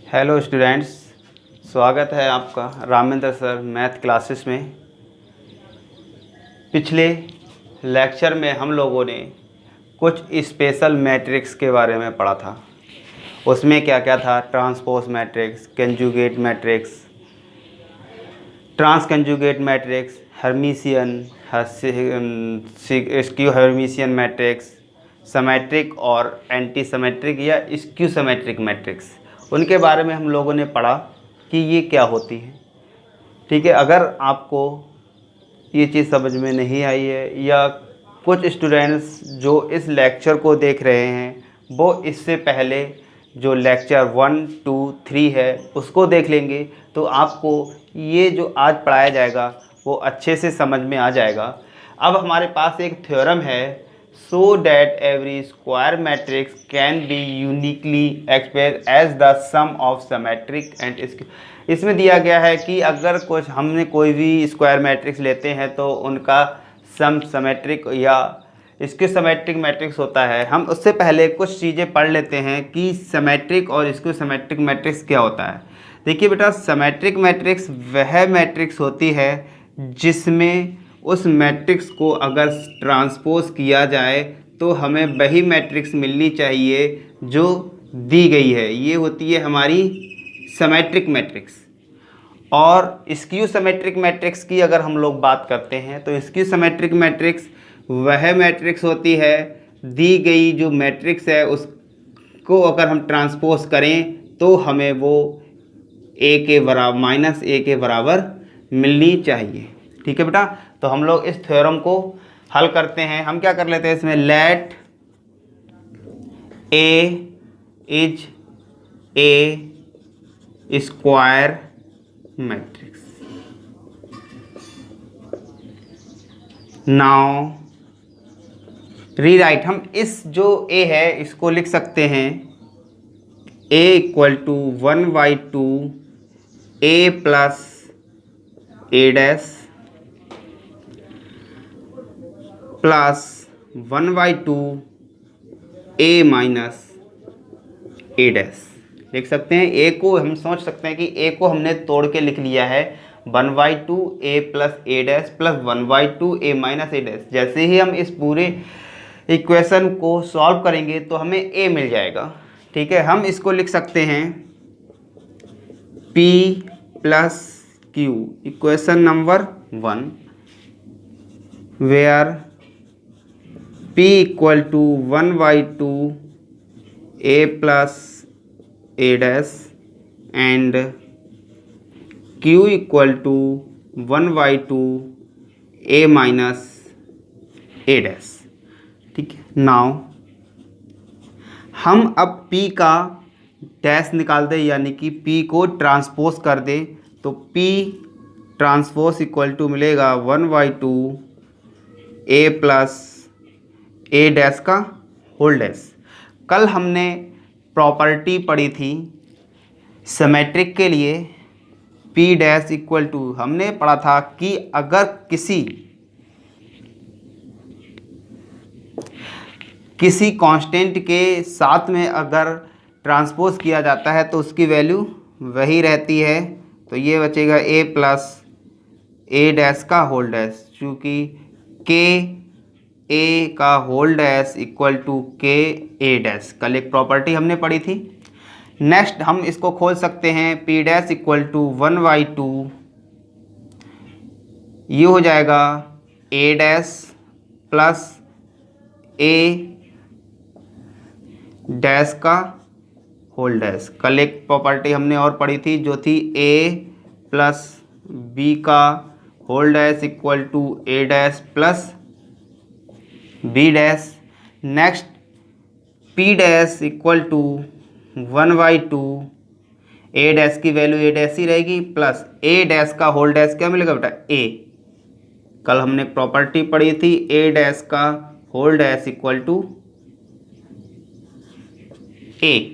Hello students, स्वागत है आपका रामेंद्र सर मैथ क्लासेस में। पिछले लेक्चर में हम लोगों ने कुछ स्पेशल मैट्रिक्स के बारे में पढ़ा था। उसमें क्या क्या था? Transpose matrix, conjugate matrix, trans conjugate matrix, Hermitian, skew Hermitian matrix, symmetric और एंटी सिमेट्रिक या स्क्यू सिमेट्रिक मैट्रिक्स। उनके बारे में हम लोगों ने पढ़ा कि ये क्या होती है। ठीक है, अगर आपको ये चीज़ समझ में नहीं आई है या कुछ स्टूडेंट्स जो इस लेक्चर को देख रहे हैं वो इससे पहले जो लेक्चर 1, 2, 3 है उसको देख लेंगे तो आपको ये जो आज पढ़ाया जाएगा वो अच्छे से समझ में आ जाएगा। अब हमारे पास एक थ्योरम है, so that every square matrix can be uniquely expressed as the sum of symmetric and skew। इसमें दिया गया है कि अगर कुछ हमने कोई भी स्क्वायर मैट्रिक्स लेते हैं तो उनका सम सिमेट्रिक या स्क्यू सिमेट्रिक मैट्रिक्स होता है। हम उससे पहले कुछ चीज़ें पढ़ लेते हैं कि सिमेट्रिक और स्क्यू सिमेट्रिक मैट्रिक्स क्या होता है। देखिए बेटा, सिमेट्रिक मैट्रिक्स वह मैट्रिक्स होती है जिसमें उस मैट्रिक्स को अगर ट्रांसपोज किया जाए तो हमें वही मैट्रिक्स मिलनी चाहिए जो दी गई है। ये होती है हमारी सिमेट्रिक मैट्रिक्स। और स्क्यू सिमेट्रिक मैट्रिक्स की अगर हम लोग बात करते हैं तो स्क्यू सिमेट्रिक मैट्रिक्स वह मैट्रिक्स होती है, दी गई जो मैट्रिक्स है उसको अगर हम ट्रांसपोज करें तो हमें वो ए के बराबर मिलनी चाहिए। ठीक है बेटा, तो हम लोग इस थ्योरम को हल करते हैं। हम क्या कर लेते हैं इसमें, let A is a square matrix. Now rewrite, हम इस जो ए है इसको लिख सकते हैं A equal to 1/2 A plus A dash plus 1/2 A minus A dash लिख सकते हैं। ए को हम सोच सकते हैं कि ए को हमने तोड़ के लिख लिया है 1/2 A plus A dash plus 1/2 A minus A dash. जैसे ही हम इस पूरे इक्वेशन को सॉल्व करेंगे तो हमें ए मिल जाएगा। ठीक है, हम इसको लिख सकते हैं P plus Q, equation number 1, where P equal to 1/2 A plus A dash and Q equal to 1/2 A minus A dash. ठीक है, नाउ हम अब P का डैश निकाल दें, यानी कि P को ट्रांसपोज कर दें तो P ट्रांसपोज इक्वल टू मिलेगा 1/2 ए प्लस ए डैश का होल डैश। कल हमने प्रॉपर्टी पढ़ी थी सिमेट्रिक के लिए, P डैश इक्वल टू हमने पढ़ा था कि अगर किसी कांस्टेंट के साथ में अगर ट्रांसपोज किया जाता है तो उसकी वैल्यू वही रहती है। तो ये बचेगा ए प्लस ए डैश का होल डैश, चूँकि के ए का होल डैश इक्वल टू के ए डैश। कल एक प्रॉपर्टी हमने पढ़ी थी। नेक्स्ट हम इसको खोल सकते हैं, P डैश इक्वल टू 1/2 ये हो जाएगा A dash plus A dash का होल डैश। कल एक प्रॉपर्टी हमने और पढ़ी थी जो थी ए प्लस बी का whole dash equal to A dash plus B dash. Next P dash equal to 1/2 A dash की वैल्यू ए डैश ही रहेगी प्लस ए डैश का होल डैश क्या मिलेगा बेटा, ए। कल हमने प्रॉपर्टी पढ़ी थी ए डैश का whole dash equal to A.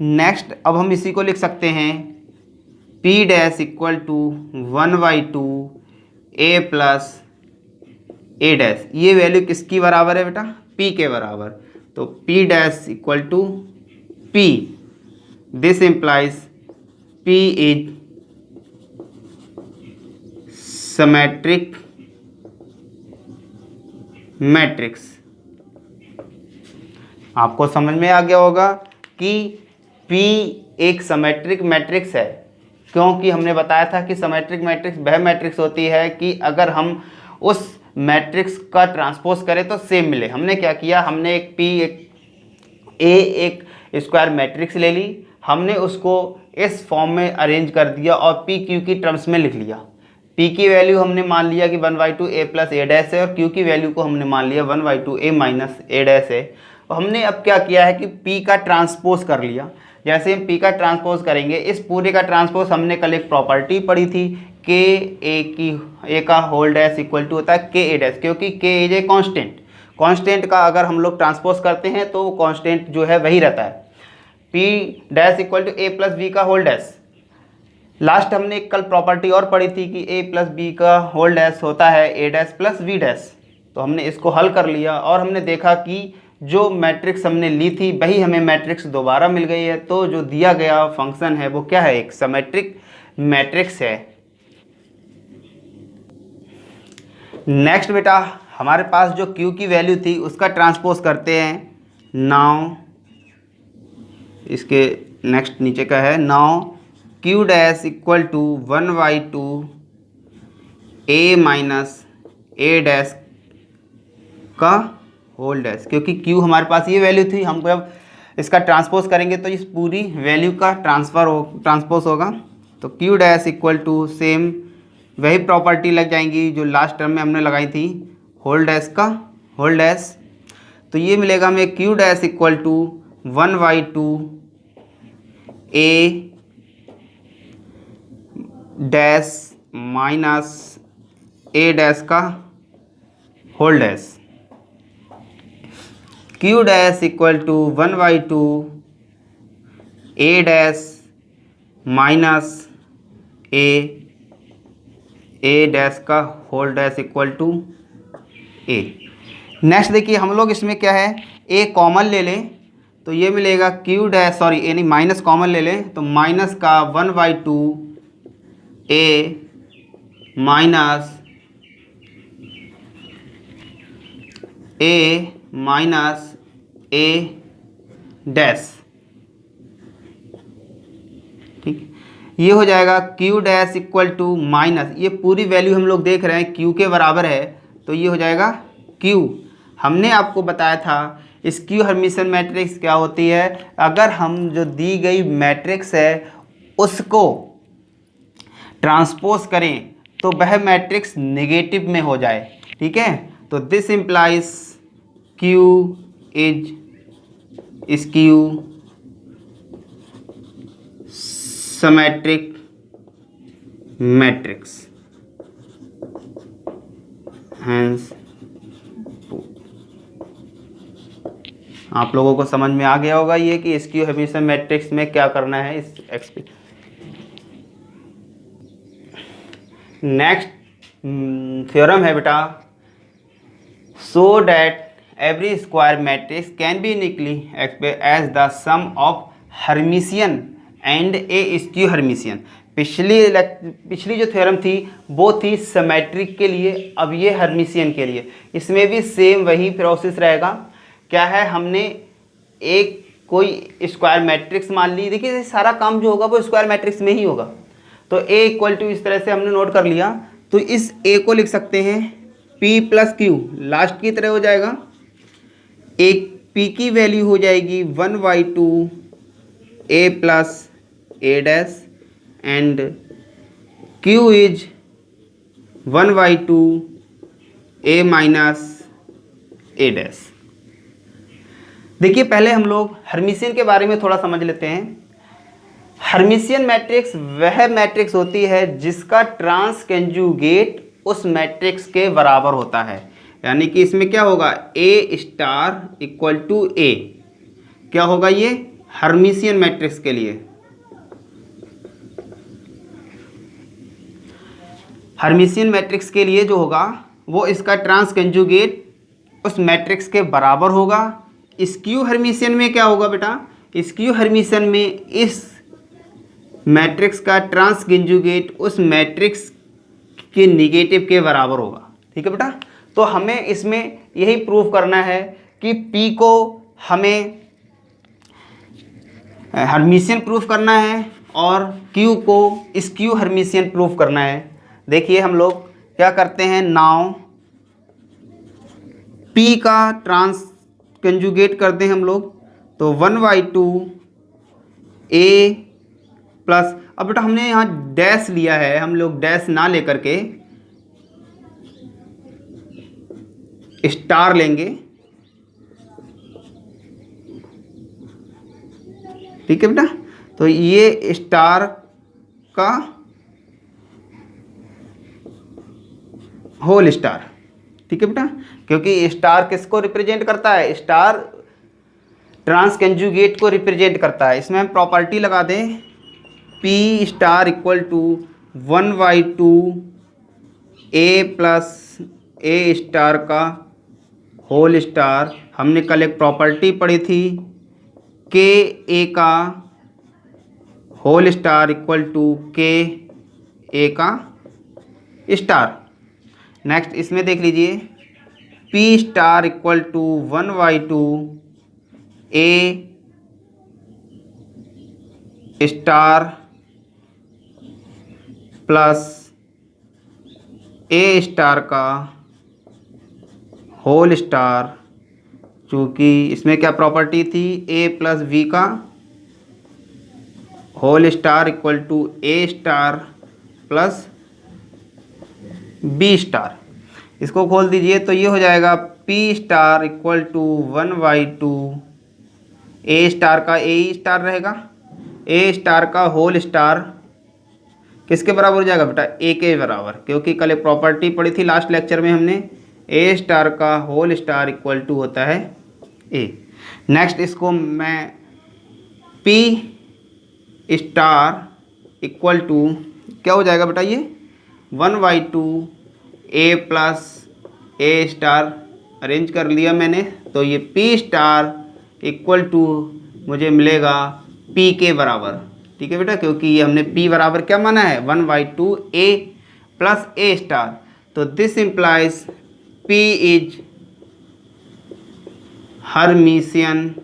Next अब हम इसी को लिख सकते हैं P dash equal to 1/2 A plus A dash. ये वैल्यू किसकी बराबर है बेटा, P के बराबर। तो P dash equal to P, this implies P is symmetric matrix. आपको समझ में आ गया होगा कि P एक सिमेट्रिक मैट्रिक्स है, क्योंकि हमने बताया था कि सिमेट्रिक मैट्रिक्स वह मैट्रिक्स होती है कि अगर हम उस मैट्रिक्स का ट्रांसपोज करें तो सेम मिले। हमने क्या किया, हमने एक स्क्वायर मैट्रिक्स ले ली, हमने उसको इस फॉर्म में अरेंज कर दिया और पी क्यू की टर्म्स में लिख लिया। पी की वैल्यू हमने मान लिया कि 1/2 a प्लस a डैश है और क्यू की वैल्यू को हमने मान लिया 1/2 a माइनस a डैश है। तो हमने अब क्या किया है कि पी का ट्रांसपोज कर लिया। जैसे हम पी का ट्रांसपोज करेंगे, इस पूरे का ट्रांसपोज हमने कल एक प्रॉपर्टी पढ़ी थी के ए का होल डैश इक्वल टू होता है के ए डैश, क्योंकि के इज ए कॉन्स्टेंट का अगर हम लोग ट्रांसपोज करते हैं तो कॉन्स्टेंट जो है वही रहता है। P dash equal to A plus B का होल डैश। लास्ट हमने एक कल प्रॉपर्टी और पढ़ी थी कि ए प्लस बी का होल डैश होता है A dash plus B dash. तो हमने इसको हल कर लिया और हमने देखा कि जो मैट्रिक्स हमने ली थी वही हमें मैट्रिक्स दोबारा मिल गई है। तो जो दिया गया फंक्शन है वो क्या है, एक सिमेट्रिक मैट्रिक्स है। नेक्स्ट बेटा, हमारे पास जो Q की वैल्यू थी उसका ट्रांसपोज करते हैं। नाउ इसके नेक्स्ट नीचे का है, now Q dash equal to 1/2 a minus a dash का होल डैश, क्योंकि Q हमारे पास ये वैल्यू थी, हम जब इसका ट्रांसपोज करेंगे तो इस पूरी वैल्यू का ट्रांसपोज होगा। तो Q dash equal to same वही प्रॉपर्टी लग जाएंगी जो लास्ट टर्म में हमने लगाई थी, होल डैश का होल डैश। तो ये मिलेगा हमें Q dash equal to 1/2 a dash minus a dash का whole dash. Q dash equal to 1/2 a dash minus a dash का whole dash equal to a। Next देखिए, हम लोग इसमें क्या है, a कॉमन ले लें तो ये मिलेगा Q डैश, सॉरी a नहीं माइनस कॉमन ले लें तो माइनस का 1/2 a माइनस a डैश। ठीक, ये हो जाएगा Q dash equal to minus, ये पूरी वैल्यू हम लोग देख रहे हैं Q के बराबर है, तो ये हो जाएगा Q। हमने आपको बताया था स्क्यू हर्मिशन मैट्रिक्स क्या होती है, अगर हम जो दी गई मैट्रिक्स है उसको ट्रांसपोज करें तो वह मैट्रिक्स नेगेटिव में हो जाए। ठीक है, तो this implies Q is skew symmetric matrix, hence आप लोगों को समझ में आ गया होगा ये कि स्क्यू हर्मिशन मैट्रिक्स में क्या करना है इस नेक्स्ट थ्योरम है बेटा, so that every square matrix can be uniquely expressed as the sum of Hermitian and a skew Hermitian. पिछली जो थ्योरम थी वो थी सिमेट्रिक के लिए, अब ये हर्मिशियन के लिए। इसमें भी सेम वही प्रोसेस रहेगा। क्या है, हमने एक कोई स्क्वायर मैट्रिक्स मान ली, देखिए सारा काम जो होगा वो स्क्वायर मैट्रिक्स में ही होगा। तो A इक्वल टू इस तरह से हमने नोट कर लिया, तो इस A को लिख सकते हैं P प्लस Q, लास्ट की तरह हो जाएगा। एक P की वैल्यू हो जाएगी 1/2 A plus A dash and Q is 1/2 A minus A dash. देखिए पहले हम लोग हर्मिशियन के बारे में थोड़ा समझ लेते हैं। हर्मिशियन मैट्रिक्स वह मैट्रिक्स होती है जिसका ट्रांस कंजुगेट उस मैट्रिक्स के बराबर होता है, यानी कि इसमें क्या होगा, A star equal to A, क्या होगा ये हर्मिशियन मैट्रिक्स के लिए। हर्मिशियन मैट्रिक्स के लिए जो होगा वो इसका ट्रांस कंजुगेट उस मैट्रिक्स के बराबर होगा। स्क्यू हर्मिशियन में क्या होगा बेटा, स्क्यू हर्मिशियन में इस मैट्रिक्स का ट्रांसकंजुगेट उस मैट्रिक्स के निगेटिव के बराबर होगा। ठीक है बेटा, तो हमें इसमें यही प्रूव करना है कि P को हमें हर्मिशियन प्रूफ करना है और Q को स्क्यू हर्मिशियन प्रूफ करना है। देखिए हम लोग क्या करते हैं, नाउ P का ट्रांस कंजुगेट करते हैं हम लोग, तो 1/2 A प्लस, अब बेटा हमने यहाँ डैश लिया है, हम लोग डैश ना लेकर के स्टार लेंगे। ठीक है बेटा, तो ये स्टार का होल स्टार। ठीक है बेटा, क्योंकि स्टार किसको रिप्रेजेंट करता है, स्टार ट्रांसकंजुगेट को रिप्रेजेंट करता है। इसमें हम प्रॉपर्टी लगा दें, P star equal to 1/2 A plus A star का होल स्टार। हमने कल एक प्रॉपर्टी पढ़ी थी, K A का whole star equal to K A का स्टार। नेक्स्ट इसमें देख लीजिए, P star equal to 1/2 A star plus A star का होल स्टार। चूँकि इसमें क्या प्रॉपर्टी थी, A प्लस V का whole star equal to A star plus B star. इसको खोल दीजिए तो ये हो जाएगा P star equal to 1/2 A star का A स्टार रहेगा, A स्टार का होल स्टार किसके बराबर हो जाएगा बेटा, A के बराबर, क्योंकि कल एक प्रॉपर्टी पढ़ी थी लास्ट लेक्चर में हमने, A स्टार का होल स्टार इक्वल टू होता है A। नेक्स्ट इसको मैं P स्टार इक्वल टू क्या हो जाएगा बेटा, ये 1/2 A plus A star arrange कर लिया मैंने, तो ये P स्टार इक्वल टू मुझे मिलेगा P के बराबर। ठीक है बेटा, क्योंकि ये हमने P बराबर क्या माना है, 1/2 A प्लस A स्टार। तो this implies P is Hermitian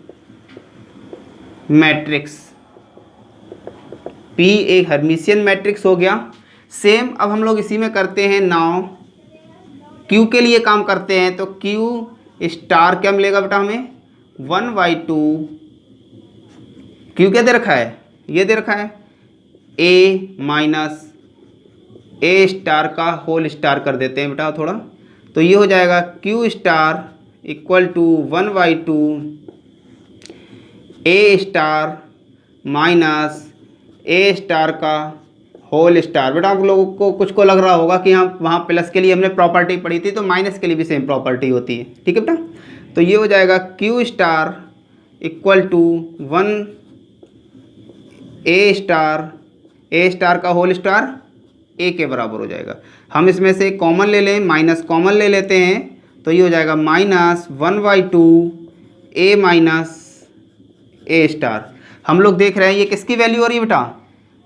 matrix. P एक हर्मिशियन मैट्रिक्स हो गया। सेम अब हम लोग इसी में करते हैं, नाउ Q के लिए काम करते हैं, तो Q स्टार क्या मिलेगा बेटा हमें, 1/2 Q क्या दे रखा है, ये दे रखा है A माइनस A स्टार का होल स्टार कर देते हैं बेटा थोड़ा, तो ये हो जाएगा Q star equal to 1/2 A star minus A star का होल स्टार। बेटा आप लोगों को कुछ को लग रहा होगा कि यहाँ वहाँ प्लस के लिए हमने प्रॉपर्टी पढ़ी थी, तो माइनस के लिए भी सेम प्रॉपर्टी होती है। ठीक है बेटा, तो ये हो जाएगा Q star equal to 1 A star का होल स्टार A के बराबर हो जाएगा। हम इसमें से कॉमन ले लें, माइनस कॉमन ले लेते हैं, तो ये हो जाएगा minus 1/2 A minus A star. हम लोग देख रहे हैं ये किसकी वैल्यू हो रही है बेटा,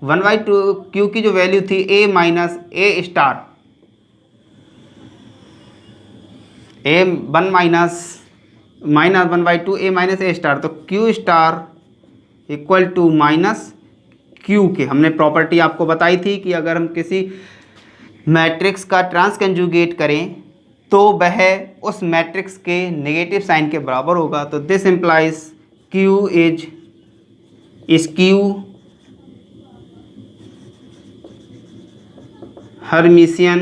1/2 Q की जो वैल्यू थी A minus A star, A 1 minus 1/2 A minus A star, तो Q star equal to minus Q के। हमने प्रॉपर्टी आपको बताई थी कि अगर हम किसी मैट्रिक्स का ट्रांसकंजुगेट करें तो वह उस मैट्रिक्स के नेगेटिव साइन के बराबर होगा। तो this implies Q is skew Hermitian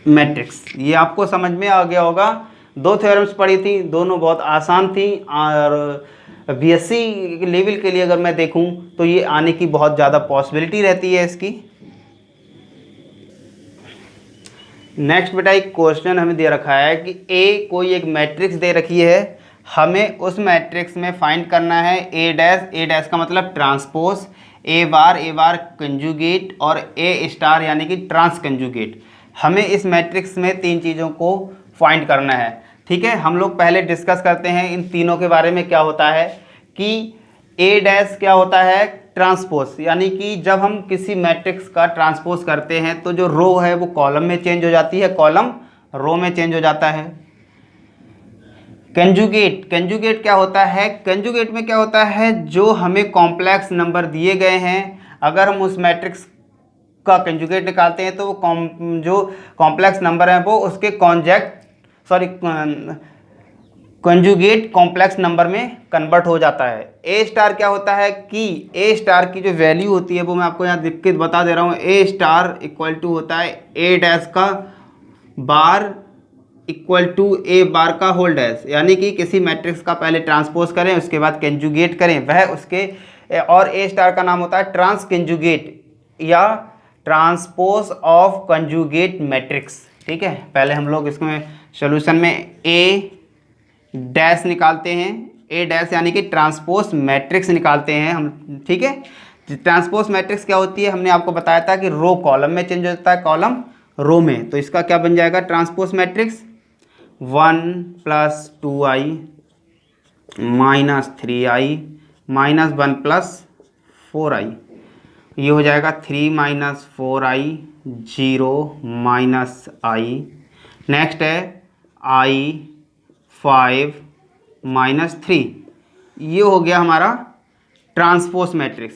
matrix. ये आपको समझ में आ गया होगा। दो थ्योरम्स पढ़ी थी, दोनों बहुत आसान थी, और बीएससी लेवल के लिए अगर मैं देखूं तो ये आने की बहुत ज़्यादा पॉसिबिलिटी रहती है इसकी। नेक्स्ट बेटा एक क्वेश्चन हमें दे रखा है कि ए कोई एक मैट्रिक्स दे रखी है, हमें उस मैट्रिक्स में फाइंड करना है ए डैश का मतलब ट्रांसपोज, ए बार कंजुगेट और ए स्टार यानी कि ट्रांस कंजुगेट। हमें इस मैट्रिक्स में तीन चीज़ों को फाइंड करना है। ठीक है, हम लोग पहले डिस्कस करते हैं इन तीनों के बारे में क्या होता है। कि ए डैश क्या होता है, ट्रांसपोज, यानी कि जब हम किसी मैट्रिक्स का ट्रांसपोज करते हैं तो जो रो है वो कॉलम में चेंज हो जाती है, कॉलम रो में चेंज हो जाता है। कंजुगेट, कंजुगेट क्या होता है, कंजुगेट में क्या होता है, जो हमें कॉम्प्लेक्स नंबर दिए गए हैं, अगर हम उस मैट्रिक्स का कंजुगेट निकालते हैं तो वो जो कॉम्प्लेक्स नंबर है वो उसके कंजुगेट कॉम्प्लेक्स नंबर में कन्वर्ट हो जाता है। ए स्टार क्या होता है कि ए स्टार की जो वैल्यू होती है वो मैं आपको यहाँ लिख के बता दे रहा हूँ। ए स्टार इक्वल टू होता है ए डैश का बार इक्वल टू ए बार का होल डैश, यानी कि किसी मैट्रिक्स का पहले ट्रांसपोज करें उसके बाद कंजुगेट करें वह उसके, और ए स्टार का नाम होता है ट्रांस कंजुगेट या ट्रांसपोज ऑफ कंजुगेट मैट्रिक्स। ठीक है, पहले हम लोग इसमें सॉल्यूशन में ए डैश निकालते हैं, ए डैश यानी कि ट्रांसपोज मैट्रिक्स निकालते हैं हम। ठीक है, ट्रांसपोज मैट्रिक्स क्या होती है, हमने आपको बताया था कि रो कॉलम में चेंज होता है, कॉलम रो में, तो इसका क्या बन जाएगा transpose matrix 1 + 2i - 3i - 1 + 4i, ये हो जाएगा 3 - 4i 0 - i। नेक्स्ट है i 5 - 3, ये हो गया हमारा ट्रांसपोज मैट्रिक्स,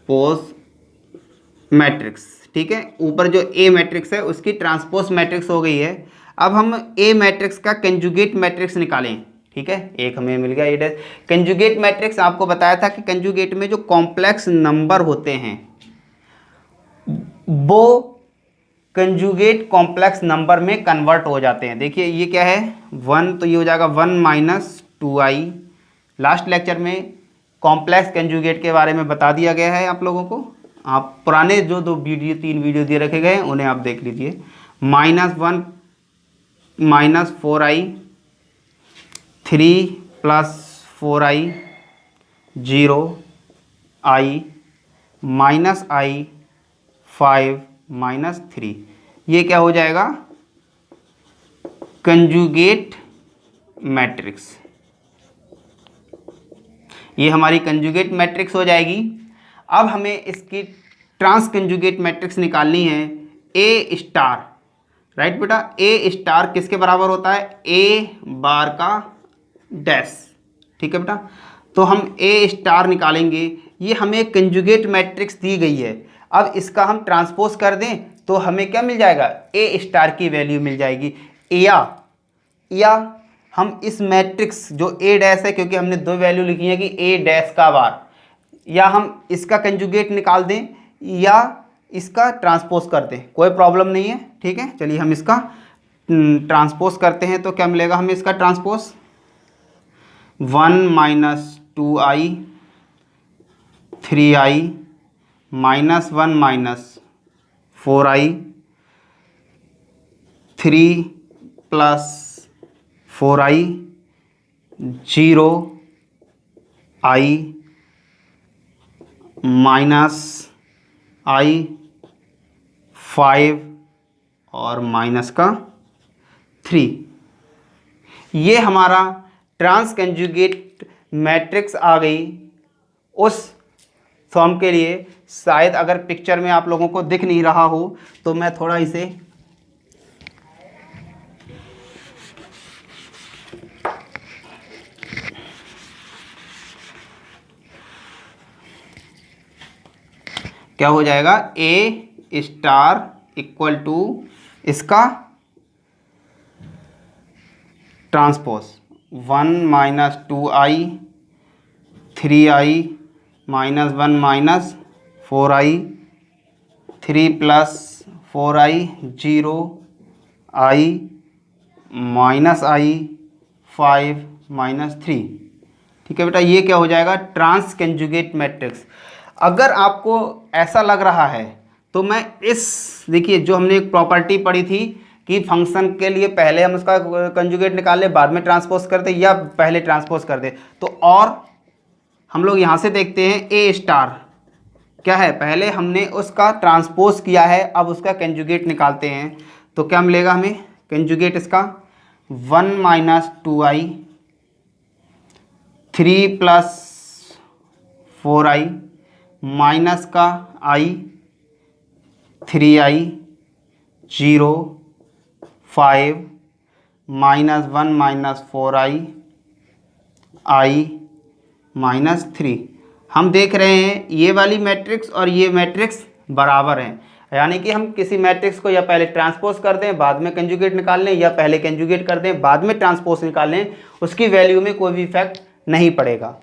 पोज मैट्रिक्स। ठीक है, ऊपर जो ए मैट्रिक्स है उसकी ट्रांसपोज मैट्रिक्स हो गई है। अब हम ए मैट्रिक्स का कंजुगेट मैट्रिक्स निकालें। ठीक है, एक हमें मिल गया ए डैश। कंजुगेट मैट्रिक्स आपको बताया था कि कंजुगेट में जो कॉम्प्लेक्स नंबर होते हैं वो कंजुगेट कॉम्प्लेक्स नंबर में कन्वर्ट हो जाते हैं। देखिए ये क्या है 1, तो ये हो जाएगा 1 - 2i। लास्ट लेक्चर में कॉम्प्लेक्स कंजुगेट के बारे में बता दिया गया है आप लोगों को, आप पुराने जो 3 वीडियो दिए रखे गए हैं उन्हें आप देख लीजिए। -1 - 4i 3 + 4i 0 i -i 5 - 3, ये क्या हो जाएगा कंजुगेट मैट्रिक्स, ये हमारी कंजुगेट मैट्रिक्स हो जाएगी। अब हमें इसकी ट्रांस कंजुगेट मैट्रिक्स निकालनी है ए स्टार, राइट बेटा। ए स्टार किसके बराबर होता है, ए बार का डैश। ठीक है बेटा, तो हम ए स्टार निकालेंगे, ये हमें कंजुगेट मैट्रिक्स दी गई है। अब इसका हम ट्रांसपोज कर दें तो हमें क्या मिल जाएगा, ए स्टार की वैल्यू मिल जाएगी। या हम इस मैट्रिक्स जो ए डैश है, क्योंकि हमने 2 वैल्यू लिखी है कि ए डैश का बार, या हम इसका कंजुगेट निकाल दें या इसका ट्रांसपोज कर दें, कोई प्रॉब्लम नहीं है। ठीक है, चलिए हम इसका ट्रांसपोज करते हैं तो क्या मिलेगा हमें इसका transpose 1 - 2i 3i -1 - 4i 3 + 4i 0 i -i 5 और -3, ये हमारा ट्रांस कंजुगेट मैट्रिक्स आ गई उस फॉर्म के लिए। शायद अगर पिक्चर में आप लोगों को दिख नहीं रहा हो तो मैं थोड़ा इसे क्या हो जाएगा, ए स्टार इक्वल टू इसका transpose 1 - 2i 3i -1 - 4i 3 + 4i 0 i -i 5 -3। ठीक है बेटा, ये क्या हो जाएगा ट्रांस कंजुगेट मैट्रिक्स। अगर आपको ऐसा लग रहा है तो मैं इस, देखिए जो हमने एक प्रॉपर्टी पढ़ी थी कि फंक्शन के लिए पहले हम उसका कंजुगेट निकाल ले बाद में ट्रांसपोज कर दे या पहले ट्रांसपोज कर दे, तो और हम लोग यहाँ से देखते हैं ए स्टार क्या है, पहले हमने उसका ट्रांसपोज किया है, अब उसका कंजुगेट निकालते हैं तो क्या मिलेगा हमें कंजुगेट इसका 1 - 2i 3+4i माइनस का i 3i 0 5 -1 -4i i -3। हम देख रहे हैं ये वाली मैट्रिक्स और ये मैट्रिक्स बराबर हैं, यानी कि हम किसी मैट्रिक्स को या पहले ट्रांसपोज कर दें बाद में कंजुगेट निकाल लें, या पहले कंजुगेट कर दें बाद में ट्रांसपोज निकाल लें, उसकी वैल्यू में कोई भी इफेक्ट नहीं पड़ेगा।